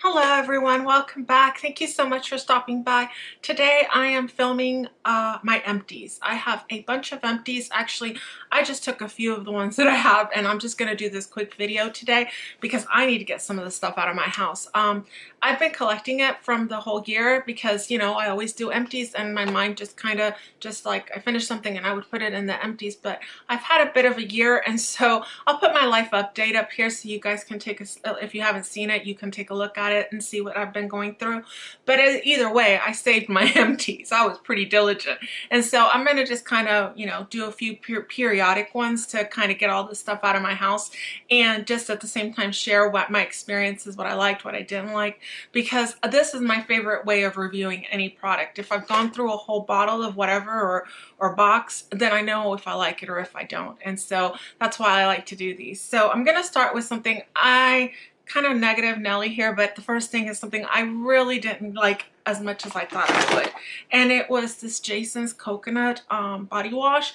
Hello everyone, welcome back. Thank you so much for stopping by. Today I am filming my empties. I have a bunch of empties. Actually, I just took a few of the ones that I have and I'm just going to do this quick video today because I need to get some of the stuff out of my house. I've been collecting it from the whole year because, you know, I always do empties and my mind just kind of like I finish something and I would put it in the empties, but I've had a bit of a year, and so I'll put my life update up here so you guys can take a, if you haven't seen it, you can take a look at it and see what I've been going through. But either way, I saved my empties. I was pretty diligent. And so I'm going to just kind of, you know, do a few periodic ones to kind of get all this stuff out of my house and just at the same time share what my experiences, what I liked, what I didn't like, because this is my favorite way of reviewing any product. If I've gone through a whole bottle of whatever or box, then I know if I like it or if I don't. And so that's why I like to do these. So I'm going to start with something I kind of negative Nelly here, but the first thing is something I really didn't like as much as I thought I would, and it was this Jasön's coconut body wash.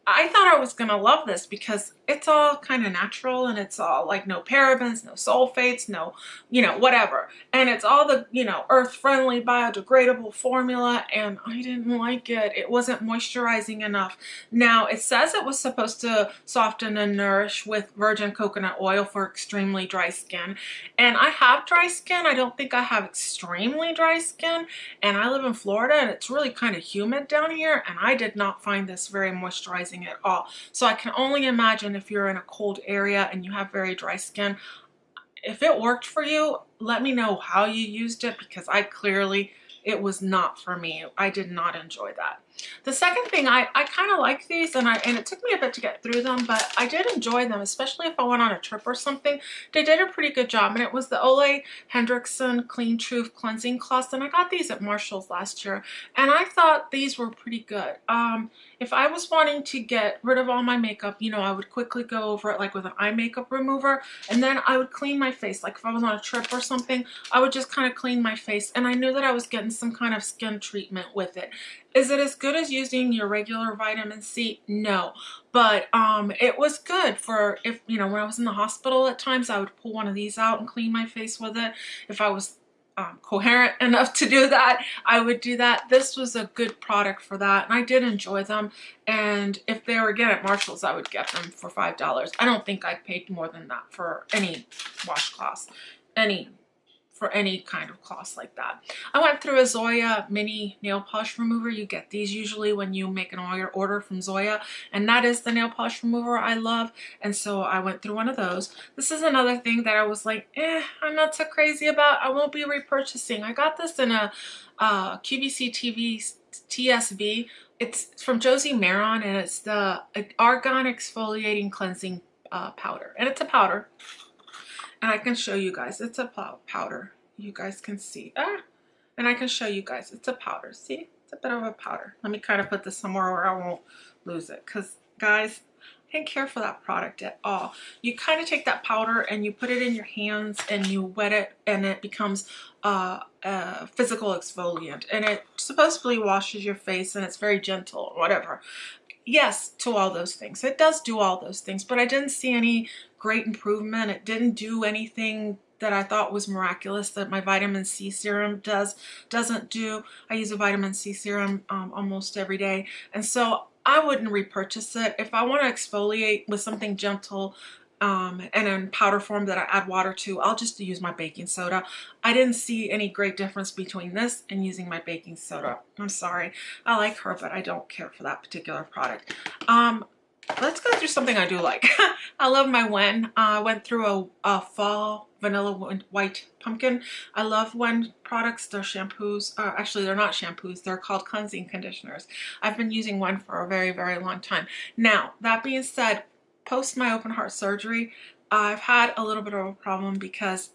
I thought I was gonna love this because it's all kind of natural and it's all like no parabens, no sulfates, no, you know, whatever. And it's all the, you know, earth-friendly biodegradable formula, and I didn't like it. It wasn't moisturizing enough. Now, it says it was supposed to soften and nourish with virgin coconut oil for extremely dry skin. And I have dry skin. I don't think I have extremely dry skin. And I live in Florida and it's really kind of humid down here, and I did not find this very moisturizing at all. So I can only imagine if you're in a cold area and you have very dry skin. If it worked for you, let me know how you used it, because it was not for me. I did not enjoy that. The second thing, I kind of like these, and it took me a bit to get through them, but I did enjoy them, especially if I went on a trip or something. They did a pretty good job, and it was the OLEHENRIKSEN Clean Truth Cleansing Cloths, and I got these at Marshall's last year, and I thought these were pretty good. If I was wanting to get rid of all my makeup, you know, I would quickly go over it like with an eye makeup remover, and then I would clean my face. Like if I was on a trip or something, I would just kind of clean my face, and I knew that I was getting some kind of skin treatment with it. Is it as good as using your regular vitamin C? No, but it was good for, if, you know, when I was in the hospital at times, I would pull one of these out and clean my face with it. If I was coherent enough to do that, I would do that. This was a good product for that, and I did enjoy them. And if they were again at Marshall's, I would get them for $5. I don't think I paid more than that for any washcloths, for any kind of cloths like that. I went through a ZOYA mini nail polish remover. You get these usually when you make an order from ZOYA, and that is the nail polish remover I love, and so I went through one of those. This is another thing that I was like, I'm not so crazy about. I won't be repurchasing. I got this in a QVC TSV. It's from Josie Maran, and it's the Argan Exfoliating Cleansing Powder, and it's a powder. And I can show you guys, it's a powder. You guys can see. And I can show you guys, it's a powder. See, it's a bit of a powder. Let me kind of put this somewhere where I won't lose it, because guys, I didn't care for that product at all. You kind of take that powder and you put it in your hands and you wet it, and it becomes a physical exfoliant, and it supposedly washes your face, and it's very gentle or whatever. Yes, to all those things. It does do all those things, but I didn't see any great improvement. It didn't do anything that I thought was miraculous that my vitamin C serum doesn't do. I use a vitamin C serum almost every day, and so I wouldn't repurchase it. If I want to exfoliate with something gentle and in powder form that I add water to, I'll just use my baking soda. I didn't see any great difference between this and using my baking soda. I'm sorry. I like her, but I don't care for that particular product. Let's go through something I do like. I love my Wen. I went through a fall vanilla white pumpkin. I love Wen products. They're shampoos. Actually, they're not shampoos. They're called cleansing conditioners. I've been using Wen for a very, very long time. Now, that being said, post my open heart surgery, I've had a little bit of a problem because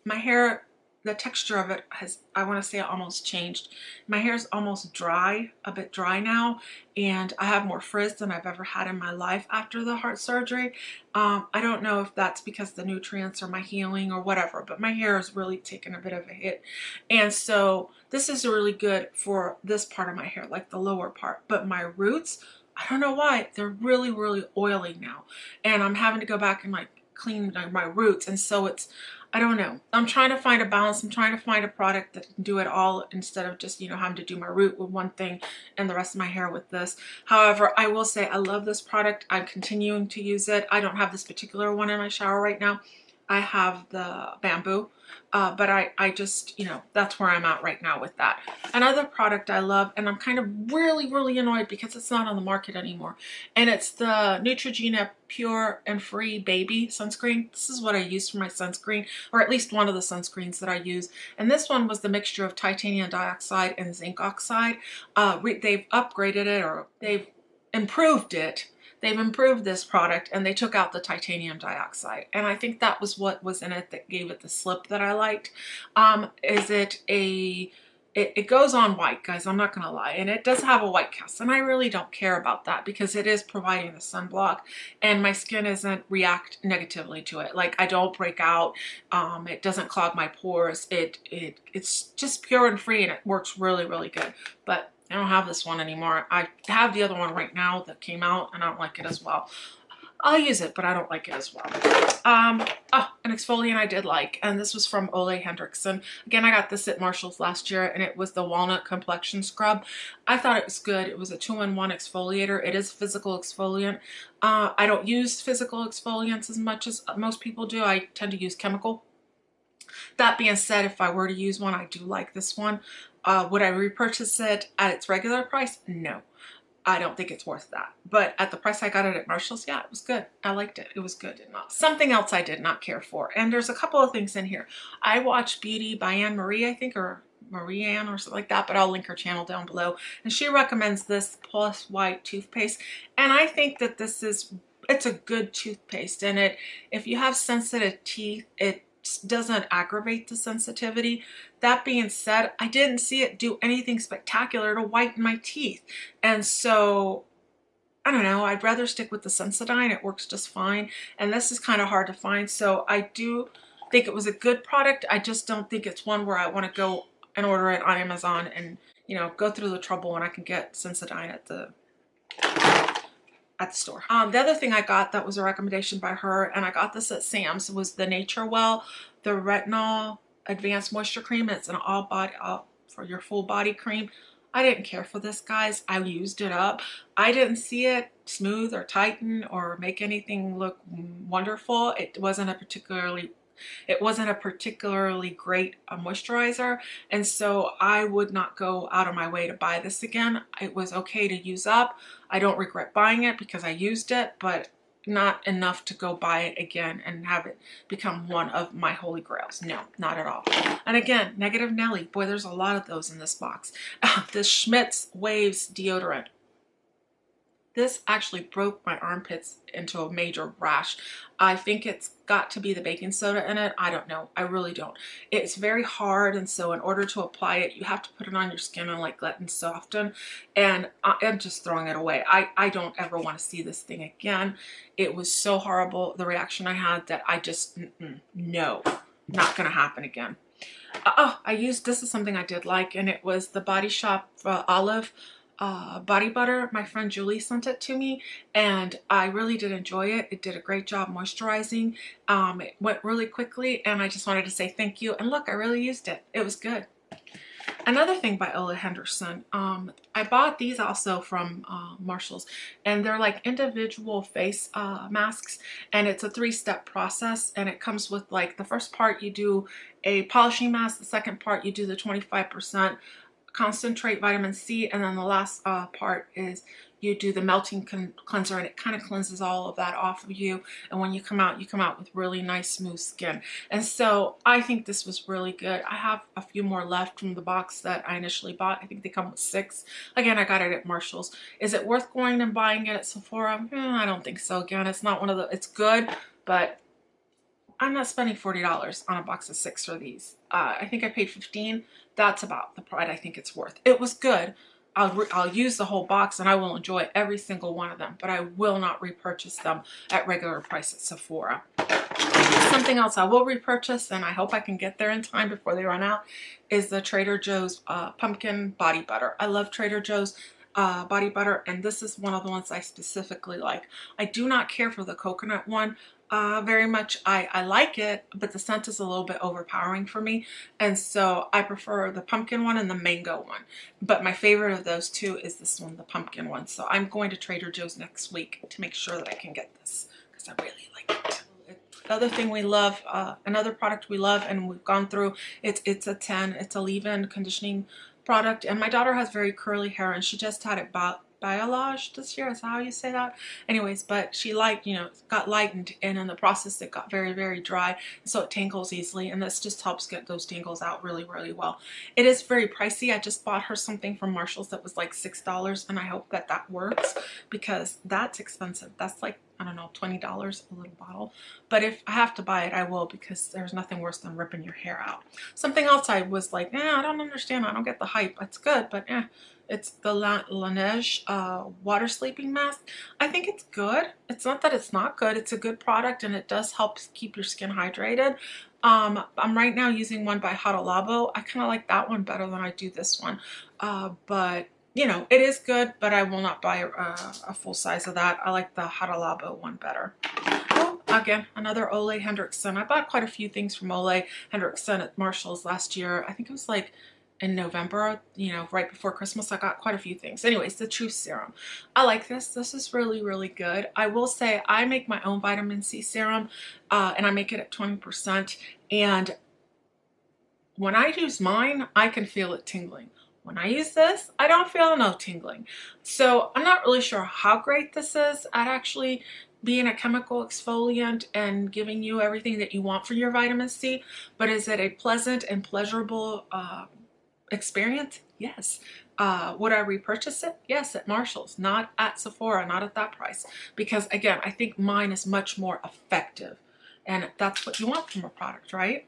my hair, the texture of it has, I want to say, almost changed. My hair is almost dry, a bit dry now, and I have more frizz than I've ever had in my life after the heart surgery. I don't know if that's because the nutrients or my healing or whatever, but my hair has really taken a bit of a hit. And so this is really good for this part of my hair, like the lower part, but my roots, I don't know why, they're really, really oily now. And I'm having to go back and like clean my roots. And so it's, I don't know. I'm trying to find a balance. I'm trying to find a product that can do it all instead of just, you know, having to do my root with one thing and the rest of my hair with this. However, I will say I love this product. I'm continuing to use it. I don't have this particular one in my shower right now. I have the bamboo, but I just, you know, that's where I'm at right now with that. Another product I love, and I'm kind of really annoyed because it's not on the market anymore, and it's the Neutrogena Pure and Free Baby Sunscreen. This is what I use for my sunscreen, or at least one of the sunscreens that I use. And this one was the mixture of titanium dioxide and zinc oxide. They've upgraded it, or they've improved it. They've improved this product and they took out the titanium dioxide. And I think that was what was in it that gave it the slip that I liked. It goes on white, guys, I'm not gonna lie. And it does have a white cast, and I really don't care about that because it is providing the sunblock and my skin doesn't react negatively to it. Like, I don't break out, it doesn't clog my pores. It's just pure and free, and it works really good. But I don't have this one anymore. I have the other one right now that came out and I don't like it as well. I'll use it, but I don't like it as well. An exfoliant I did like, and this was from OLEHENRIKSEN. Again, I got this at Marshall's last year, and it was the Walnut Complexion Scrub. I thought it was good. It was a 2-in-1 exfoliator. It is physical exfoliant. I don't use physical exfoliants as much as most people do. I tend to use chemical. That being said, if I were to use one, I do like this one. Would I repurchase it at its regular price? No. I don't think it's worth that. But at the price I got it at Marshall's, yeah, it was good. I liked it. It was good. Something else I did not care for. And there's a couple of things in here. I watched Beauty by Anne Marie, I think, or Marie-Anne or something like that, but I'll link her channel down below. And she recommends this Plus White toothpaste. And I think that it's a good toothpaste. And if you have sensitive teeth, it doesn't aggravate the sensitivity. That being said, I didn't see it do anything spectacular to whiten my teeth. And so, I don't know, I'd rather stick with the Sensodyne. It works just fine. And this is kind of hard to find. So I do think it was a good product. I just don't think it's one where I want to go and order it on Amazon and, you know, go through the trouble when I can get Sensodyne at the store. The other thing I got that was a recommendation by her, and I got this at Sam's, was the NatureWell, the Retinol Advanced Moisture Cream. It's an all body, for your full body cream. I didn't care for this, guys. I used it up. I didn't see it smooth or tighten or make anything look wonderful. It wasn't a particularly great moisturizer, and so I would not go out of my way to buy this again. It was okay to use up. I don't regret buying it because I used it, but not enough to go buy it again and have it become one of my holy grails. No, not at all. And again, Negative Nelly. Boy, there's a lot of those in this box. This Schmitz Waves deodorant. This actually broke my armpits into a major rash. I think it's got to be the baking soda in it. I don't know. I really don't. It's very hard, and so in order to apply it, you have to put it on your skin and like let it soften. And I'm just throwing it away. I don't ever want to see this thing again. It was so horrible, the reaction I had, that I just, no, not going to happen again. This is something I did like, and it was the Body Shop Olive body butter. My friend Julie sent it to me, and I really did enjoy it. It did a great job moisturizing. It went really quickly, and I just wanted to say thank you. And look, I really used it. It was good. Another thing by OLEHENRIKSEN, I bought these also from Marshall's, and they're like individual face masks, and it's a 3-step process, and it comes with, like, the first part you do a polishing mask, the second part you do the 25% concentrate vitamin C, and then the last part is you do the melting cleanser, and it kind of cleanses all of that off of you, and when you come out with really nice smooth skin. And so I think this was really good. I have a few more left from the box that I initially bought. I think they come with 6. Again, I got it at Marshall's. Is it worth going and buying it at Sephora? I don't think so. Again, it's not one of the, it's good, but I'm not spending $40 on a box of 6 for these. I think I paid $15. That's about the price I think it's worth. It was good. I'll use the whole box and I will enjoy every single one of them, but I will not repurchase them at regular price at Sephora. Something else I will repurchase, and I hope I can get there in time before they run out, is the Trader Joe's pumpkin body butter. I love Trader Joe's body butter, and this is one of the ones I specifically like. I do not care for the coconut one. very much. I like it, but the scent is a little bit overpowering for me. And so I prefer the pumpkin one and the mango one. But my favorite of those two is this one, the pumpkin one. So I'm going to Trader Joe's next week to make sure that I can get this because I really like it. Another thing we love, another product we love and we've gone through, it's a 10. It's a leave-in conditioning product. And my daughter has very curly hair and she just had it biolage this year. Is that how you say that? Anyways, but she got lightened, and in the process it got very, very dry, so it tangles easily, and this just helps get those tangles out really, really well. It is very pricey. I just bought her something from Marshall's that was like $6, and I hope that that works because that's expensive. That's like, I don't know, $20 a little bottle. But if I have to buy it, I will, because there's nothing worse than ripping your hair out. Something else I was like, I don't understand. I don't get the hype. It's good, but it's the Laniege water sleeping mask. I think it's good. It's not that it's not good. It's a good product and it does help keep your skin hydrated. I'm right now using one by Hada Labo. I kind of like that one better than I do this one. But you know, it is good, but I will not buy a full size of that. I like the Hada Labo one better. Oh, again, another OLEHENRIKSEN. I bought quite a few things from OLEHENRIKSEN at Marshall's last year. I think it was like in November, you know, right before Christmas. I got quite a few things. Anyways, the Truth Serum. I like this. This is really, really good. I will say I make my own vitamin C serum and I make it at 20%. And when I use mine, I can feel it tingling. When I use this, I don't feel no tingling. So I'm not really sure how great this is at actually being a chemical exfoliant and giving you everything that you want for your vitamin C, but is it a pleasant and pleasurable experience? Yes. Would I repurchase it? Yes, at Marshall's, not at Sephora, not at that price. Because again, I think mine is much more effective. And that's what you want from a product, right?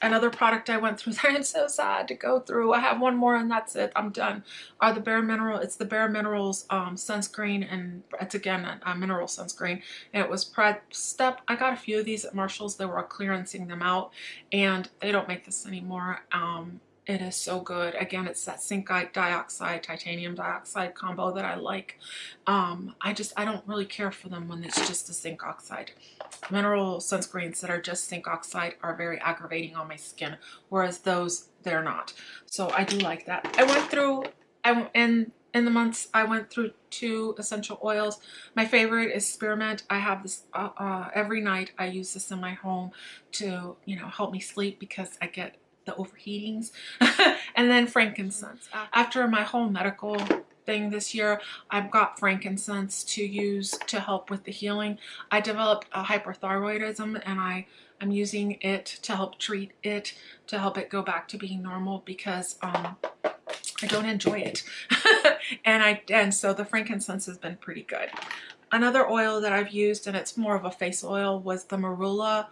Another product I went through that I'm so sad to go through, I have one more and that's it, I'm done, are the bareMinerals. It's the bareMinerals sunscreen, and it's again a mineral sunscreen, and it was PrepStart. I got a few of these at Marshall's. They were clearancing them out and they don't make this anymore. It is so good. Again, it's that zinc dioxide, titanium dioxide combo that I like. I don't really care for them when it's just the zinc oxide. Mineral sunscreens that are just zinc oxide are very aggravating on my skin, whereas those, they're not. So I do like that. I went through, in the months, I went through 2 essential oils. My favorite is Spearmint. I have this every night. I use this in my home to, you know, help me sleep because I get the overheatings. And then Frankincense. After my whole medical thing this year, I've got Frankincense to use to help with the healing. I developed a hyperthyroidism and I'm using it to help treat it, to help it go back to being normal because I don't enjoy it. and so the Frankincense has been pretty good. Another oil that I've used, and it's more of a face oil, was the Marula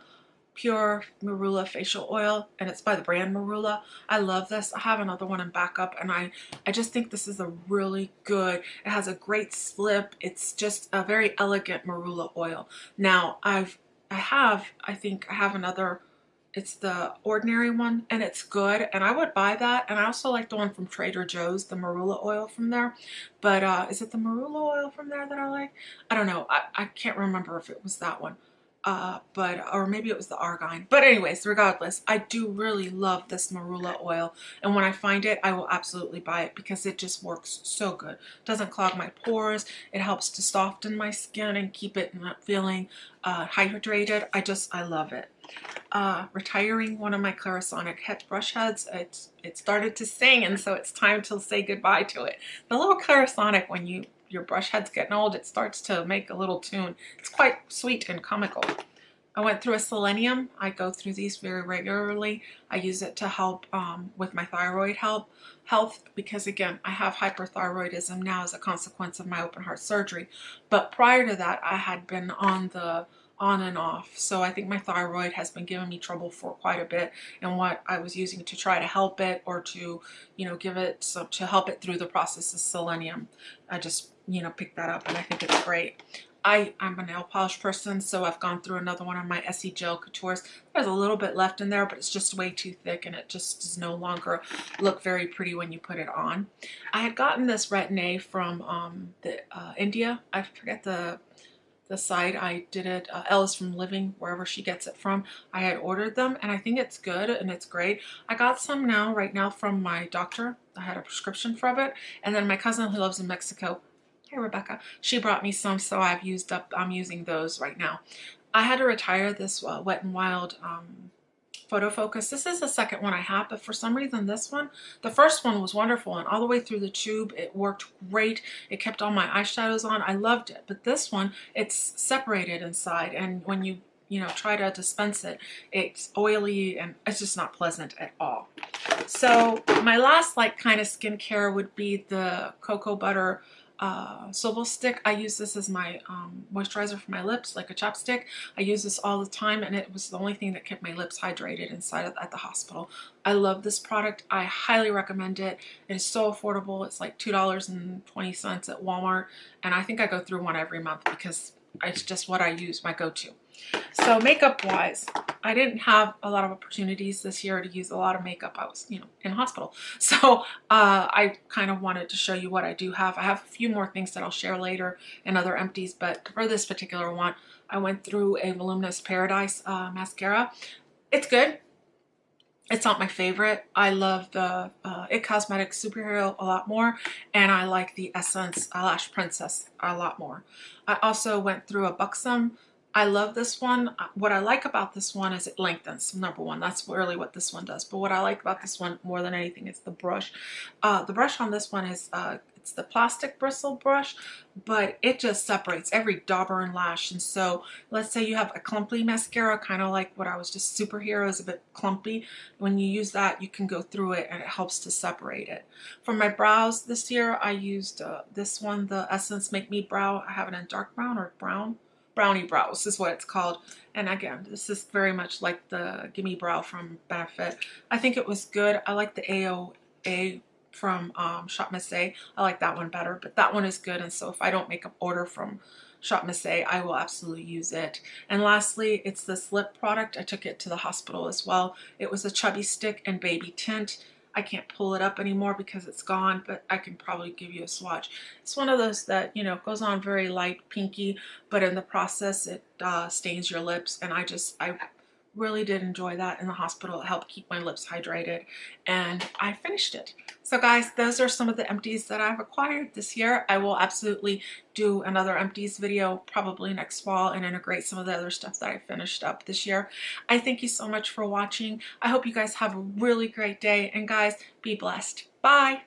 Pure Marula facial oil, and it's by the brand Marula. I love this. I have another one in backup, and I just think this is a really good, it has a great slip. It's just a very elegant Marula oil. Now I think I have another, it's the ordinary one, and it's good, and I would buy that. And I also like the one from Trader Joe's, the Marula oil from there. But is it the Marula oil from there that I like? I don't know. I can't remember if it was that one. Or maybe it was the Argan. But anyways, regardless, I do really love this Marula oil, and when I find it, I will absolutely buy it because it just works so good. It doesn't clog my pores. It helps to soften my skin and keep it not feeling hydrated. I love it. Retiring one of my Clarisonic brush heads. It started to sing, and so it's time to say goodbye to it. The little Clarisonic, when your brush head's getting old, it starts to make a little tune. It's quite sweet and comical. I went through a Selenium. I go through these very regularly. I use it to help with my thyroid health because, again, I have hyperthyroidism now as a consequence of my open heart surgery. But prior to that, I had been on and off. So I think my thyroid has been giving me trouble for quite a bit, and what I was using to try to help it, or to, you know, give it some, to help it through the process, is Selenium. I just, you know, picked that up and I think it's great. I'm a nail polish person, so I've gone through another one of my Essie Gel Coutures. There's a little bit left in there, but it's just way too thick and it just does no longer look very pretty when you put it on. I had gotten this Retinol from India. I forget the the site I did it, Ella's from Living, wherever she gets it from. I had ordered them and I think it's good and it's great. I got some right now from my doctor. I had a prescription from it. And then my cousin who lives in Mexico, hey Rebecca, she brought me some, so I'm using those right now. I had to retire this Wet n Wild photo focus. This is the second one I have, but for some reason this one, the first one was wonderful and all the way through the tube it worked great. It kept all my eyeshadows on. I loved it. But this one, it's separated inside, and when you try to dispense it, it's oily and it's just not pleasant at all. So my last like kind of skincare would be the cocoa butter Sobel stick. I use this as my moisturizer for my lips, like a chapstick. I use this all the time, and it was the only thing that kept my lips hydrated at the hospital. I love this product. I highly recommend it. It is so affordable. It's like $2.20 at Walmart, and I think I go through one every month because it's just what I use, my go-to. So makeup wise, I didn't have a lot of opportunities this year to use a lot of makeup. I was, in hospital. So I kind of wanted to show you what I do have. I have a few more things that I'll share later in other empties, but for this particular one, I went through a Voluminous Paradise mascara. It's good. It's not my favorite. I love the IT Cosmetics Superhero a lot more, and I like the Essence Eyelash Princess a lot more. I also went through a Buxom. I love this one. What I like about this one is it lengthens, number one. That's really what this one does. But what I like about this one more than anything is the brush. The brush on this one is, it's the plastic bristle brush, but it just separates every dauber and lash. And so let's say you have a clumpy mascara, kind of like what I was just Superhero is a bit clumpy. When you use that, you can go through it and it helps to separate it. For my brows this year, I used this one, the Essence Make Me Brow. I have it in dark brown or brown. Brownie Brows is what it's called. And again, this is very much like the Gimme Brow from Benefit. I think it was good. I like the AOA from Shop Miss A. I like that one better, but that one is good. And so if I don't make an order from Shop Miss A, I will absolutely use it. And lastly, it's this lip product. I took it to the hospital as well. It was a Chubby Stick and Baby Tint. I can't pull it up anymore because it's gone, but I can probably give you a swatch. It's one of those that, goes on very light pinky, but in the process it stains your lips, and I really did enjoy that in the hospital. It helped keep my lips hydrated, and I finished it. So guys, those are some of the empties that I've acquired this year. I will absolutely do another empties video probably next fall and integrate some of the other stuff that I finished up this year. I thank you so much for watching. I hope you guys have a really great day, and guys, be blessed. Bye.